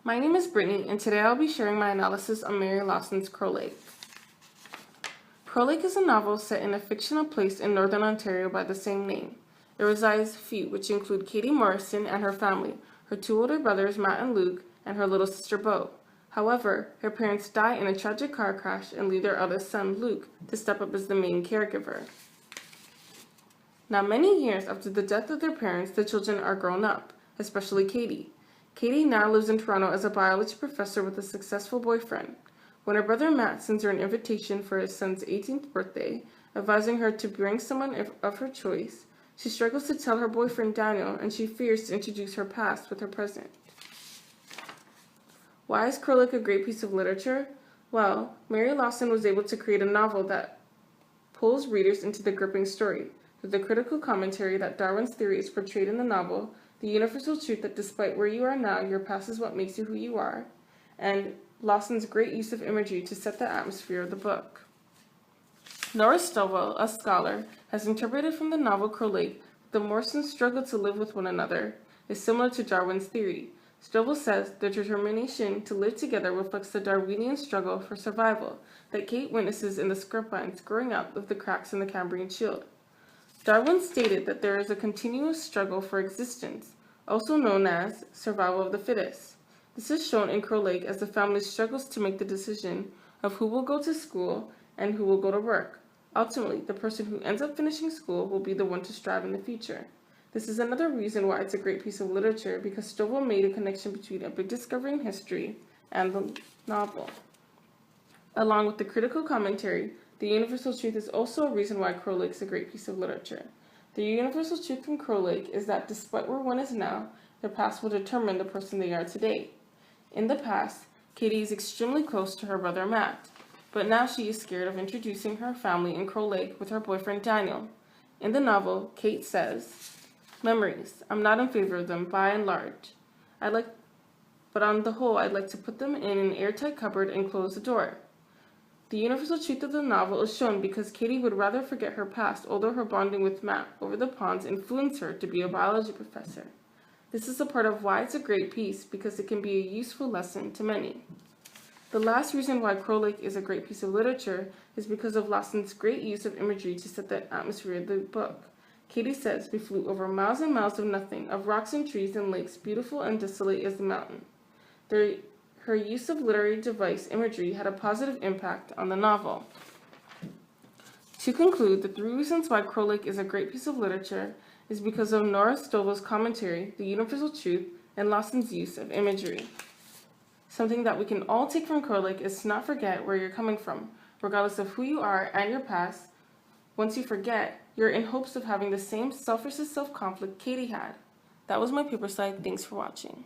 My name is Brittany, and today I'll be sharing my analysis on Mary Lawson's Crow Lake. Crow Lake is a novel set in a fictional place in northern Ontario by the same name. It resides few, which include Katie Morrison and her family, her two older brothers Matt and Luke, and her little sister Beau. However, her parents die in a tragic car crash and leave their eldest son, Luke, to step up as the main caregiver. Now, many years after the death of their parents, the children are grown up, especially Katie. Katie now lives in Toronto as a biology professor with a successful boyfriend. When her brother Matt sends her an invitation for his son's 18th birthday, advising her to bring someone of her choice, she struggles to tell her boyfriend Daniel, and she fears to introduce her past with her present. Why is Crow Lake a great piece of literature? Well, Mary Lawson was able to create a novel that pulls readers into the gripping story, with the critical commentary that Darwin's theory is portrayed in the novel, the universal truth that despite where you are now, your past is what makes you who you are, and Lawson's great use of imagery to set the atmosphere of the book. Nora Stovall, a scholar, has interpreted from the novel Crow Lake that the Morrisons' struggle to live with one another is similar to Darwin's theory. Stovall says their determination to live together reflects the Darwinian struggle for survival that Kate witnesses in the script lines growing up with the cracks in the Cambrian shield. Darwin stated that there is a continuous struggle for existence, also known as survival of the fittest. This is shown in Crow Lake as the family struggles to make the decision of who will go to school and who will go to work. Ultimately, the person who ends up finishing school will be the one to strive in the future. This is another reason why it's a great piece of literature, because Stovall made a connection between a big discovery in history and the novel. Along with the critical commentary, the universal truth is also a reason why Crow Lake is a great piece of literature. The universal truth from Crow Lake is that despite where one is now, their past will determine the person they are today. In the past, Katie is extremely close to her brother Matt, but now she is scared of introducing her family in Crow Lake with her boyfriend Daniel. In the novel, Kate says, "Memories, I'm not in favor of them by and large. But on the whole, I'd like to put them in an airtight cupboard and close the door." The universal truth of the novel is shown because Katie would rather forget her past, although her bonding with Matt over the ponds influenced her to be a biology professor. This is a part of why it's a great piece, because it can be a useful lesson to many. The last reason why Crow Lake is a great piece of literature is because of Lawson's great use of imagery to set the atmosphere of the book. Katie says, "We flew over miles and miles of nothing, of rocks and trees and lakes, beautiful and desolate as the mountain." Her use of literary device imagery had a positive impact on the novel. To conclude, the three reasons why Crow Lake is a great piece of literature is because of Nora Stovall's commentary, the universal truth, and Lawson's use of imagery. Something that we can all take from Crow Lake is to not forget where you're coming from, regardless of who you are and your past. Once you forget, you're in hopes of having the same self versus self conflict Katie had. That was my paper slide. Thanks for watching.